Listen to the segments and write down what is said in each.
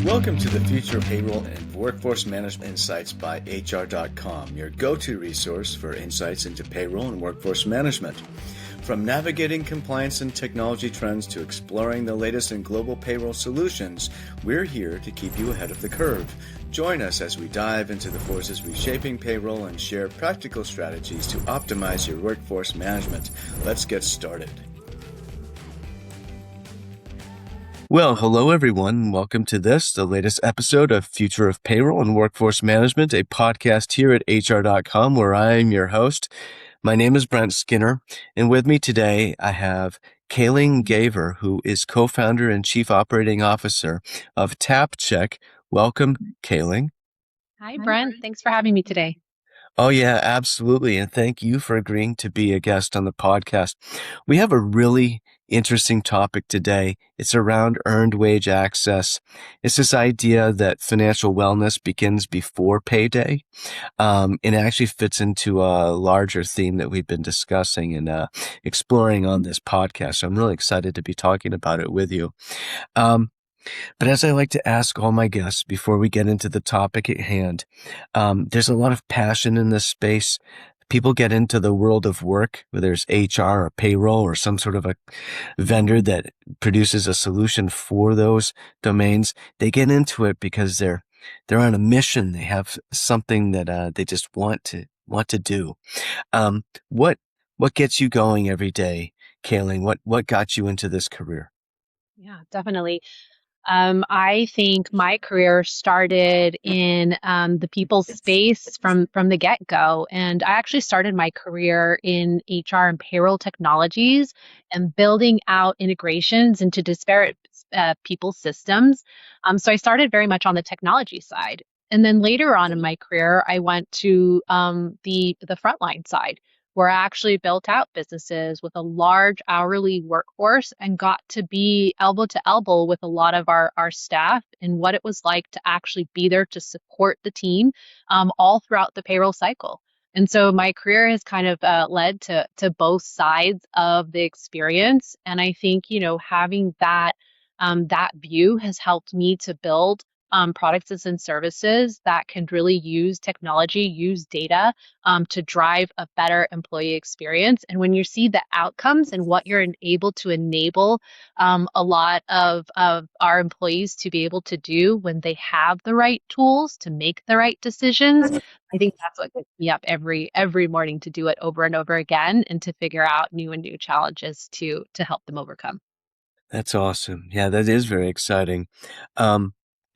Welcome to the Future of Payroll and Workforce Management Insights by HR.com, your go-to resource for insights into payroll and workforce management. From navigating compliance and technology trends to exploring the latest in global payroll solutions, we're here to keep you ahead of the curve. Join us as we dive into the forces reshaping payroll and share practical strategies to optimize your workforce management. Let's get started. Well, hello everyone. Welcome to the latest episode of Future of Payroll and Workforce Management, a podcast here at HR.com where I am your host. My name is Brent Skinner, and with me today I have Kayling Gaver, who is co-founder and chief operating officer of Tapcheck. Welcome, Kayling. Hi, Brent. Thanks for having me today. Oh, yeah, absolutely. And thank you for agreeing to be a guest on the podcast. We have a really interesting topic today. It's around earned wage access. It's this idea that financial wellness begins before payday. And it actually fits into a larger theme that we've been discussing and exploring on this podcast. So I'm really excited to be talking about it with you. But as I like to ask all my guests before we get into the topic at hand, there's a lot of passion in this space. People get into the world of work, whether it's HR or payroll or some sort of a vendor that produces a solution for those domains. They get into it because they're on a mission. They have something that they just want to do. What gets you going every day, Kayling? What got you into this career? Yeah, definitely. I think my career started in the people space from the get-go, and I actually started my career in HR and payroll technologies and building out integrations into disparate people systems. So I started very much on the technology side, and then later on in my career, I went to the frontline side, where I actually built out businesses with a large hourly workforce and got to be elbow to elbow with a lot of our staff and what it was like to actually be there to support the team all throughout the payroll cycle. And so my career has kind of led to both sides of the experience. And I think, having that view has helped me to build products and services that can really use technology, use data to drive a better employee experience. And when you see the outcomes and what you're able to enable a lot of our employees to be able to do when they have the right tools to make the right decisions, I think that's what gets me up every morning to do it over and over again and to figure out new challenges to help them overcome. That's awesome. Yeah, that is very exciting.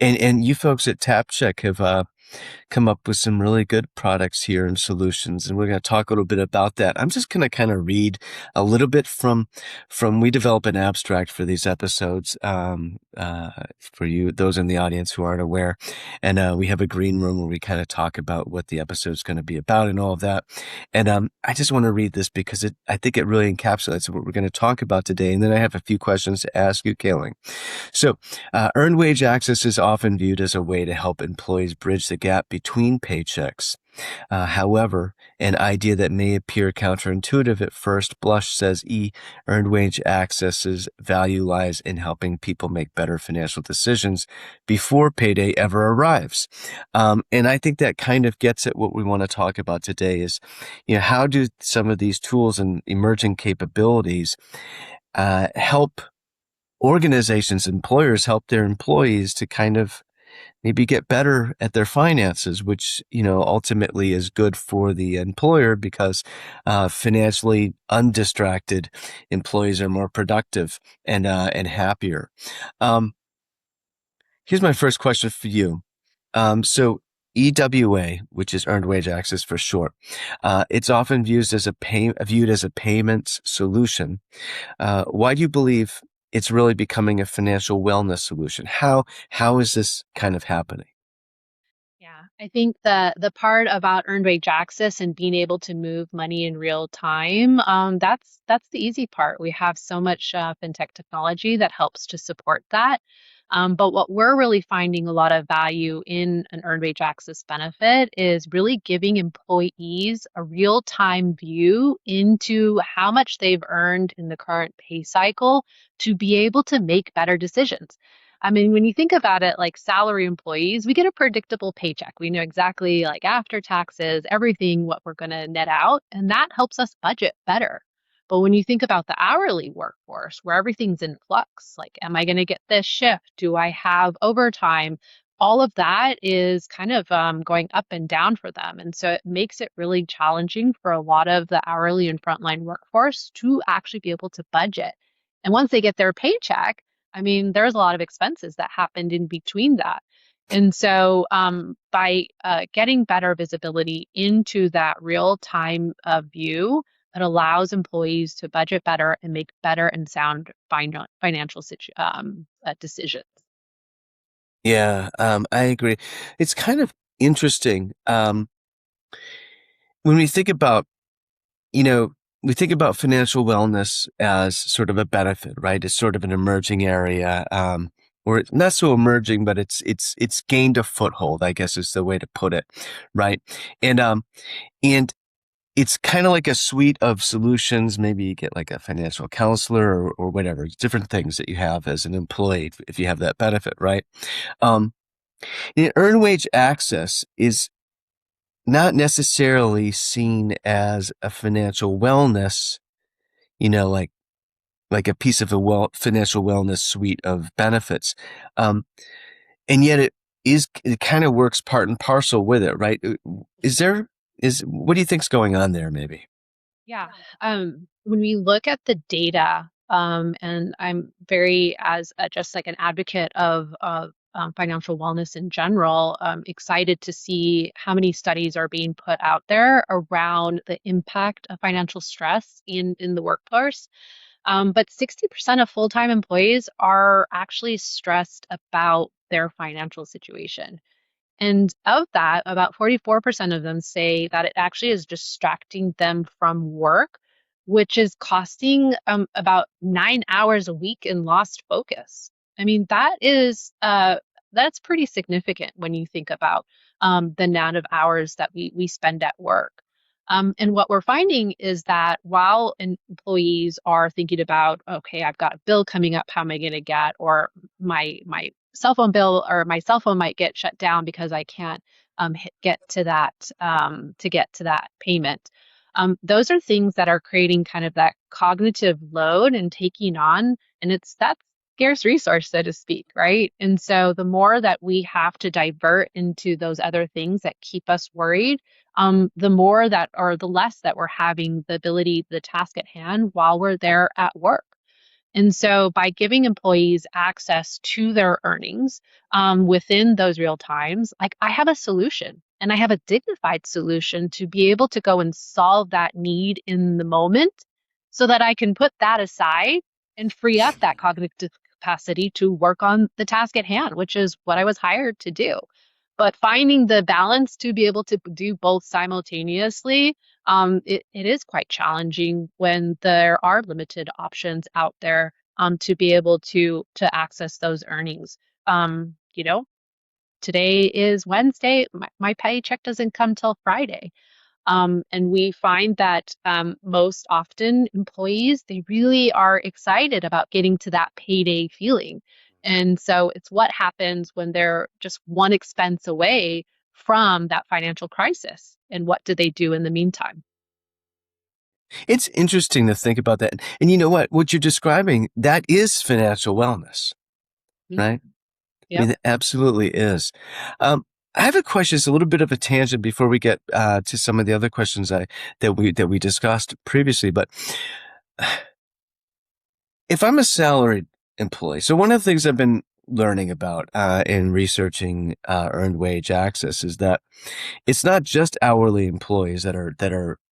And you folks at Tapcheck have come up with some really good products here and solutions, and we're going to talk a little bit about that. I'm just going to kind of read a little bit from we develop an abstract for these episodes for you, those in the audience who aren't aware, and we have a green room where we kind of talk about what the episode's going to be about and all of that. And I just want to read this because I think it really encapsulates what we're going to talk about today. And then I have a few questions to ask you, Kayling. So, earned wage access is often viewed as a way to help employees bridge the gap between paychecks. However, an idea that may appear counterintuitive at first blush says earned wage access's value lies in helping people make better financial decisions before payday ever arrives. And I think that kind of gets at what we want to talk about today is, how do some of these tools and emerging capabilities help organizations, employers help their employees to kind of maybe get better at their finances, which, ultimately is good for the employer because financially undistracted employees are more productive and happier. Here's my first question for you. So EWA, which is earned wage access for short, it's often viewed as a payments solution. Why do you believe it's really becoming a financial wellness solution? How is this kind of happening? Yeah, I think the part about earned wage access and being able to move money in real time, that's the easy part. We have so much fintech technology that helps to support that. But what we're really finding a lot of value in an earned wage access benefit is really giving employees a real time view into how much they've earned in the current pay cycle to be able to make better decisions. I mean, when you think about it, like salary employees, we get a predictable paycheck. We know exactly, like after taxes, everything, what we're going to net out, and that helps us budget better. But when you think about the hourly workforce, where everything's in flux, like, am I going to get this shift? Do I have overtime? All of that is kind of going up and down for them. And so it makes it really challenging for a lot of the hourly and frontline workforce to actually be able to budget. And once they get their paycheck, I mean, there's a lot of expenses that happened in between that. And so by getting better visibility into that real time view, it allows employees to budget better and make better and sound financial decisions. Yeah, I agree. It's kind of interesting. When we think about, you know, we think about financial wellness as sort of a benefit, right? It's sort of an emerging area, or it's not so emerging, but it's gained a foothold, I guess is the way to put it, right? And and it's kind of like a suite of solutions. Maybe you get like a financial counselor or whatever, different things that you have as an employee if you have that benefit, right? Um, and earned wage access is not necessarily seen as a financial wellness, you know, like a piece of a financial wellness suite of benefits. Um, and yet it kind of works part and parcel with it, right? Is there, what do you think's going on there, maybe? Yeah. When we look at the data, and I'm very, as just like an advocate of financial wellness in general, excited to see how many studies are being put out there around the impact of financial stress in the workforce. But 60% of full-time employees are actually stressed about their financial situation. And of that, about 44% of them say that it actually is distracting them from work, which is costing about 9 hours a week in lost focus. I mean, that's pretty significant when you think about the amount of hours that we spend at work. And what we're finding is that while employees are thinking about, okay, I've got a bill coming up, how am I going to get, or my cell phone bill or my cell phone might get shut down because I can't get to get to that payment. Those are things that are creating kind of that cognitive load and taking on, and it's that scarce resource, so to speak, right? And so the more that we have to divert into those other things that keep us worried, the more that or the less that we're having the ability, the task at hand while we're there at work. And so by giving employees access to their earnings within those real times, like I have a solution and I have a dignified solution to be able to go and solve that need in the moment so that I can put that aside and free up that cognitive capacity to work on the task at hand, which is what I was hired to do. But finding the balance to be able to do both simultaneously, it is quite challenging when there are limited options out there to be able to access those earnings. You know, today is Wednesday. My paycheck doesn't come till Friday. And we find that most often employees, they really are excited about getting to that payday feeling. And so it's what happens when they're just one expense away from that financial crisis. And what do they do in the meantime? It's interesting to think about that. And you know what? What you're describing, that is financial wellness, Mhm. right? I Yep. mean, it absolutely is. I have a question. It's a little bit of a tangent before we get to some of the other questions that we discussed previously. But if I'm a salaried employee, so one of the things I've been learning about in researching earned wage access is that it's not just hourly employees that are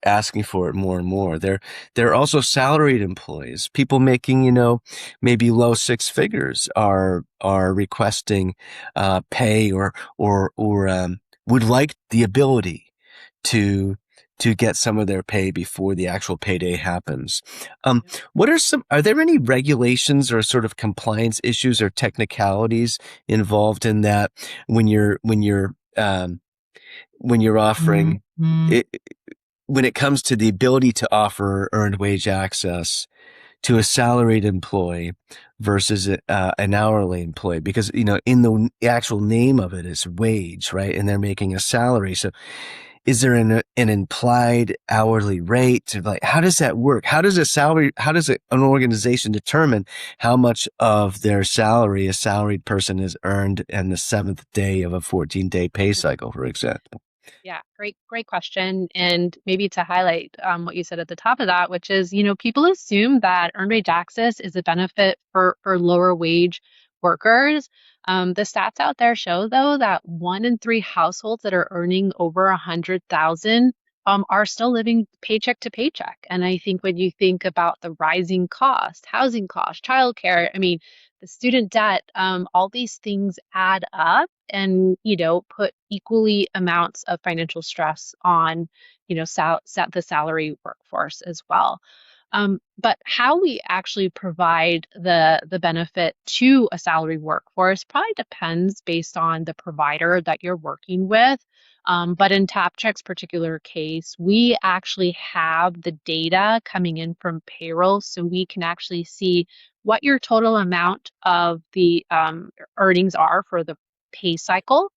asking for it more and more. They're also salaried employees. People making, maybe low six figures are requesting pay or would like the ability to to get some of their pay before the actual payday happens. Um, are there any regulations or sort of compliance issues or technicalities involved in that when you're offering it, when it comes to the ability to offer earned wage access to a salaried employee versus an hourly employee? Because, in the actual name of it is wage, right? And they're making a salary. So is there an implied hourly rate? Like, how does that work? How does an organization determine how much of their salary a salaried person has earned in the seventh day of a 14-day pay cycle, for example? Yeah, great question. And maybe to highlight what you said at the top of that, which is, people assume that earned wage access is a benefit for lower wage workers. The stats out there show, though, that 1 in 3 households that are earning over 100,000 are still living paycheck to paycheck. And I think when you think about the rising cost, housing cost, childcare, I mean, the student debt, all these things add up and put equally amounts of financial stress on the salary workforce as well. But how we actually provide the benefit to a salary workforce probably depends based on the provider that you're working with. But in TapCheck's particular case, we actually have the data coming in from payroll, so we can actually see what your total amount of the earnings are for the pay cycle.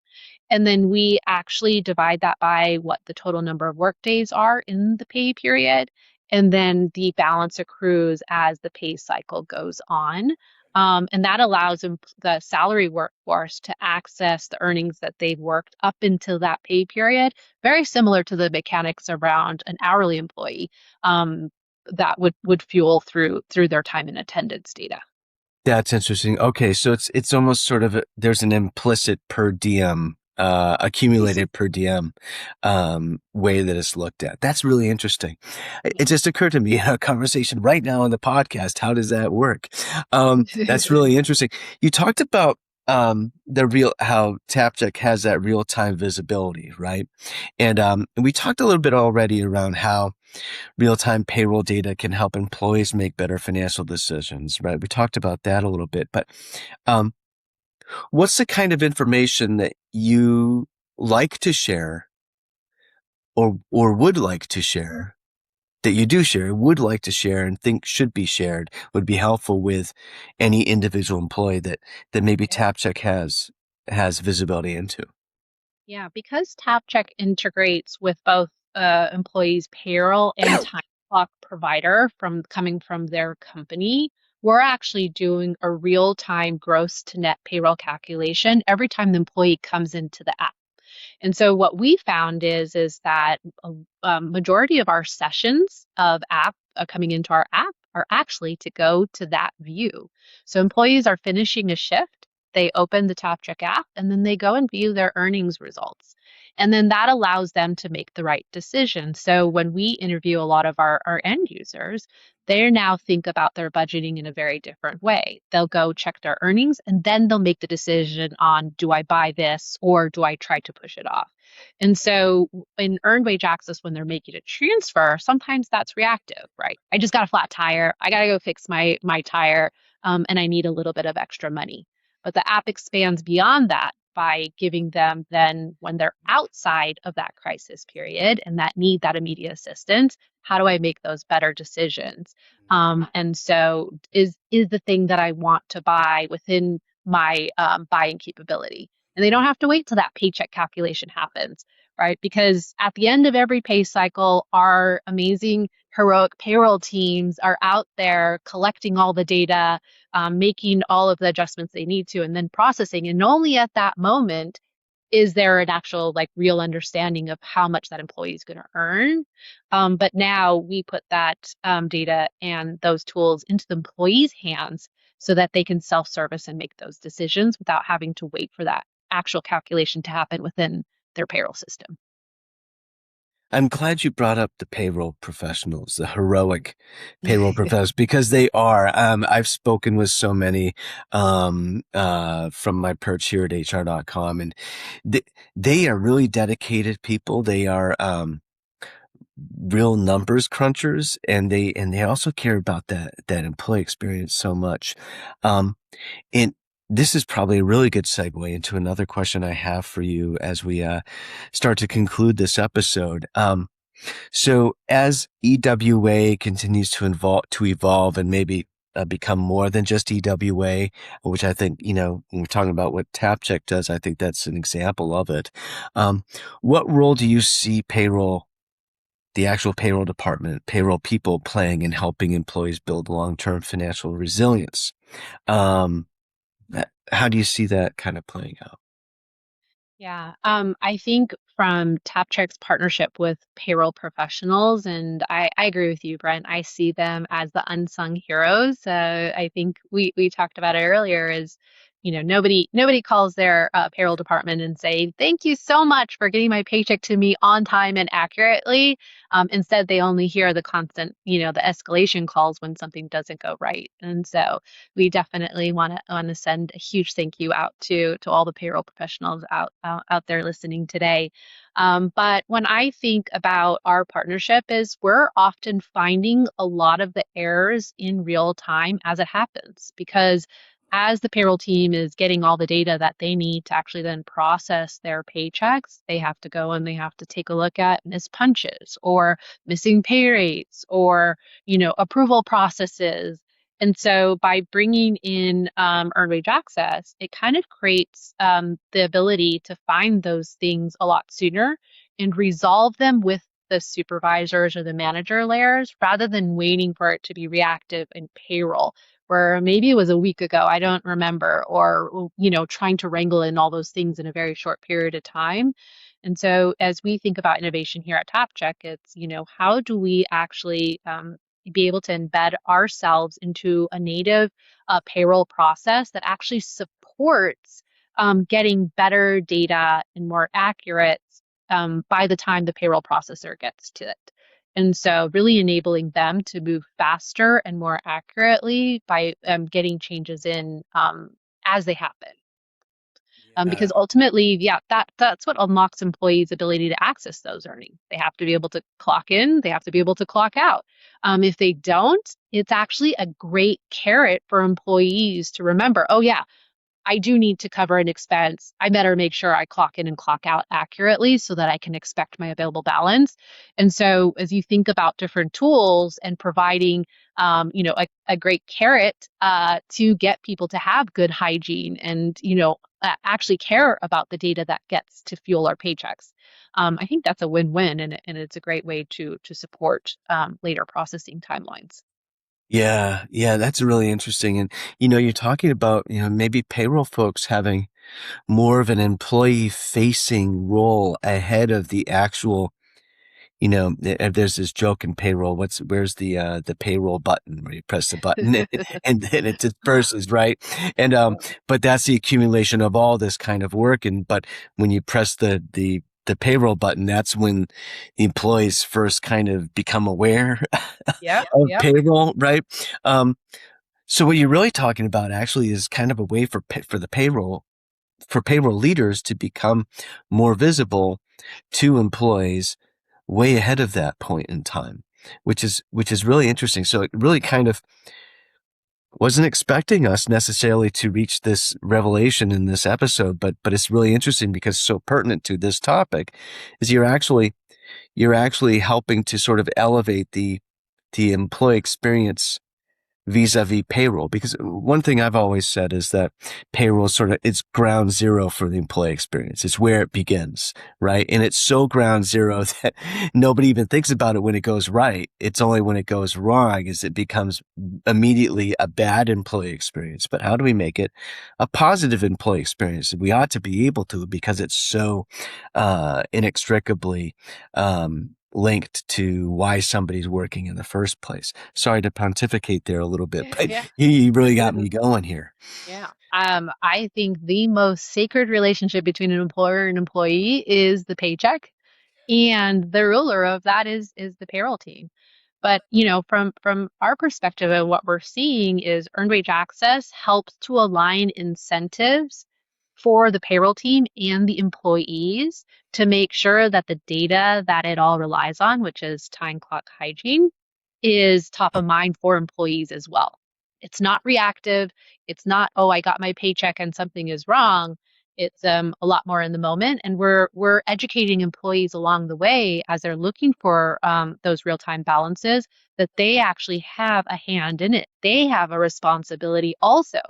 And then we actually divide that by what the total number of work days are in the pay period. And then the balance accrues as the pay cycle goes on. And that allows the salary workforce to access the earnings that they've worked up until that pay period, very similar to the mechanics around an hourly employee that would fuel through their time and attendance data. That's interesting. Okay, so it's almost sort of there's an implicit per diem, accumulated per diem, way that it's looked at. That's really interesting. It just occurred to me in a conversation right now on the podcast. How does that work? That's really interesting. You talked about how TapCheck has that real time visibility, right? And we talked a little bit already around how real-time payroll data can help employees make better financial decisions, right? We talked about that a little bit, but um, what's the kind of information that you like to share or would like to share that you do share, would like to share and think should be shared, would be helpful with any individual employee that maybe TapCheck has visibility into? Yeah, because TapCheck integrates with both employees' payroll and time clock provider coming from their company, we're actually doing a real-time gross to net payroll calculation every time the employee comes into the app. And so what we found is that a majority of our sessions of app coming into our app are actually to go to that view. So employees are finishing a shift, they open the TopCheck app, and then they go and view their earnings results. And then that allows them to make the right decision. So when we interview a lot of our end users, they now think about their budgeting in a very different way. They'll go check their earnings and then they'll make the decision on, do I buy this or do I try to push it off? And so in earned wage access, when they're making a transfer, sometimes that's reactive, right? I just got a flat tire. I got to go fix my tire, and I need a little bit of extra money. But the app expands beyond that by giving them then when they're outside of that crisis period and that need that immediate assistance, how do I make those better decisions? And so is the thing that I want to buy within my buying capability. And they don't have to wait till that paycheck calculation happens, right? Because at the end of every pay cycle, our amazing, heroic payroll teams are out there collecting all the data, making all of the adjustments they need to, and then processing. And only at that moment is there an actual like real understanding of how much that employee is going to earn. But now we put that data and those tools into the employee's hands so that they can self-service and make those decisions without having to wait for that actual calculation to happen within their payroll system. I'm glad you brought up the payroll professionals, the heroic payroll professionals, because they are. I've spoken with so many from my perch here at HR.com, and they are really dedicated people. They are real numbers crunchers, and they also care about that employee experience so much. And this is probably a really good segue into another question I have for you as we start to conclude this episode. So as EWA continues to evolve and maybe become more than just EWA, which I think, when we're talking about what TapCheck does, I think that's an example of it. Um, what role do you see payroll, the actual payroll department, payroll people playing in helping employees build long-term financial resilience? Um, how do you see that kind of playing out? Yeah, I think from TapCheck's partnership with payroll professionals, and I agree with you, Brent. I see them as the unsung heroes. I think we talked about it earlier. Is nobody calls their payroll department and say thank you so much for getting my paycheck to me on time and accurately. Instead, they only hear the constant, the escalation calls when something doesn't go right, and so we definitely want to send a huge thank you out to all the payroll professionals out there listening today. But when I think about our partnership, is we're often finding a lot of the errors in real time as it happens because as the payroll team is getting all the data that they need to actually then process their paychecks, they have to go and they have to take a look at missed punches or missing pay rates or approval processes. And so by bringing in earned wage access, it kind of creates the ability to find those things a lot sooner and resolve them with the supervisors or the manager layers rather than waiting for it to be reactive in payroll, where maybe it was a week ago, I don't remember, or trying to wrangle in all those things in a very short period of time. And so as we think about innovation here at TopCheck, it's, how do we actually be able to embed ourselves into a native payroll process that actually supports getting better data and more accurate by the time the payroll processor gets to it. And so, really enabling them to move faster and more accurately by getting changes in as they happen. Yeah. Because ultimately, yeah, that's what unlocks employees' ability to access those earnings. They have to be able to clock in, they have to be able to clock out. If they don't, it's actually a great carrot for employees to remember, oh, yeah, I do need to cover an expense. I better make sure I clock in and clock out accurately so that I can expect my available balance. And so, as you think about different tools and providing, a great carrot to get people to have good hygiene and, actually care about the data that gets to fuel our paychecks. I think that's a win-win, and it's a great way to support later processing timelines. Yeah, yeah, that's really interesting. And you're talking about, maybe payroll folks having more of an employee facing role ahead of the actual, there's this joke in payroll. Where's the payroll button where you press the button and then it disperses, right? And but that's the accumulation of all this kind of work. And but when you press the payroll button, that's when the employees first kind of become aware Yep, of yep. payroll, right? Um, so what you're really talking about actually is kind of a way for payroll leaders to become more visible to employees way ahead of that point in time, which is really interesting. So it really kind of wasn't expecting us necessarily to reach this revelation in this episode, but it's really interesting because it's so pertinent to this topic is you're actually helping to sort of elevate the employee experience vis-a-vis payroll, because one thing I've always said is that payroll is sort of, it's ground zero for the employee experience. It's where it begins, right? And it's so ground zero that nobody even thinks about it when it goes right. It's only when it goes wrong is it becomes immediately a bad employee experience. But how do we make it a positive employee experience? We ought to be able to, because it's so inextricably linked to why somebody's working in the first place. Sorry to pontificate there a little bit, but Yeah. you really got me going here. Yeah. I think the most sacred relationship between an employer and employee is the paycheck, and the ruler of that is the payroll team. But from our perspective, and what we're seeing is earned wage access helps to align incentives for the payroll team and the employees to make sure that the data that it all relies on, which is time clock hygiene, is top of mind for employees as well. It's not reactive. It's not, oh, I got my paycheck and something is wrong. It's a lot more in the moment, and we're educating employees along the way as they're looking for those real-time balances, that they actually have a hand in it. They have a responsibility also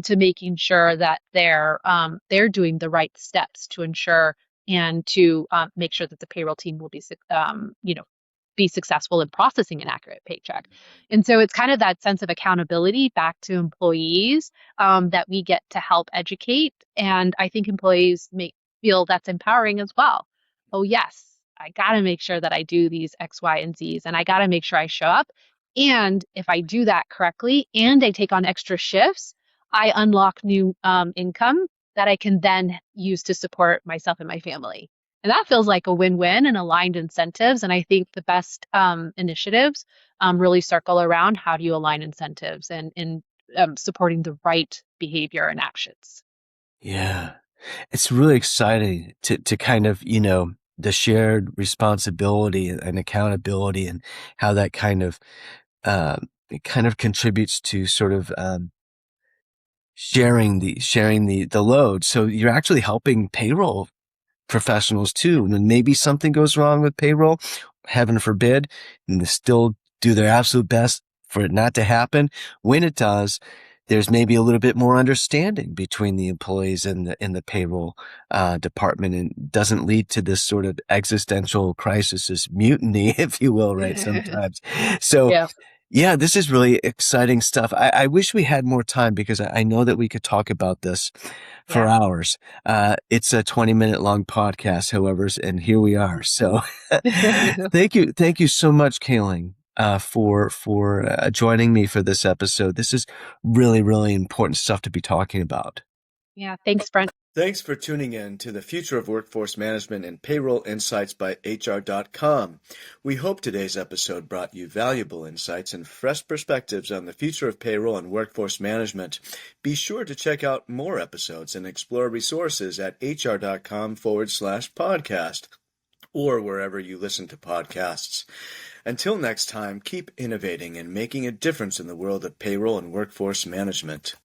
to making sure that they're doing the right steps to ensure and to make sure that the payroll team will be be successful in processing an accurate paycheck. And so it's kind of that sense of accountability back to employees that we get to help educate. And I think employees make feel that's empowering as well. Oh, yes, I got to make sure that I do these X, Y, and Z's, and I got to make sure I show up. And if I do that correctly and I take on extra shifts, I unlock new income that I can then use to support myself and my family. And that feels like a win-win and aligned incentives. And I think the best initiatives really circle around how do you align incentives and supporting the right behavior and actions. Yeah. It's really exciting to kind of, the shared responsibility and accountability and how that it kind of contributes to sort of, sharing the load. So you're actually helping payroll professionals too. And then maybe something goes wrong with payroll, heaven forbid, and they still do their absolute best for it not to happen. When it does, there's maybe a little bit more understanding between the employees and the payroll department, and doesn't lead to this sort of existential crisis, this mutiny, if you will, right? Sometimes. So Yeah, yeah, this is really exciting stuff. I wish we had more time because I know that we could talk about this for yeah. hours. It's a 20-minute long podcast, however, and here we are. So thank you so much, Kayling, for joining me for this episode. This is really, really important stuff to be talking about. Yeah, thanks, Brent. Thanks for tuning in to the Future of Workforce Management and Payroll Insights by HR.com. We hope today's episode brought you valuable insights and fresh perspectives on the future of payroll and workforce management. Be sure to check out more episodes and explore resources at HR.com/podcast or wherever you listen to podcasts. Until next time, keep innovating and making a difference in the world of payroll and workforce management.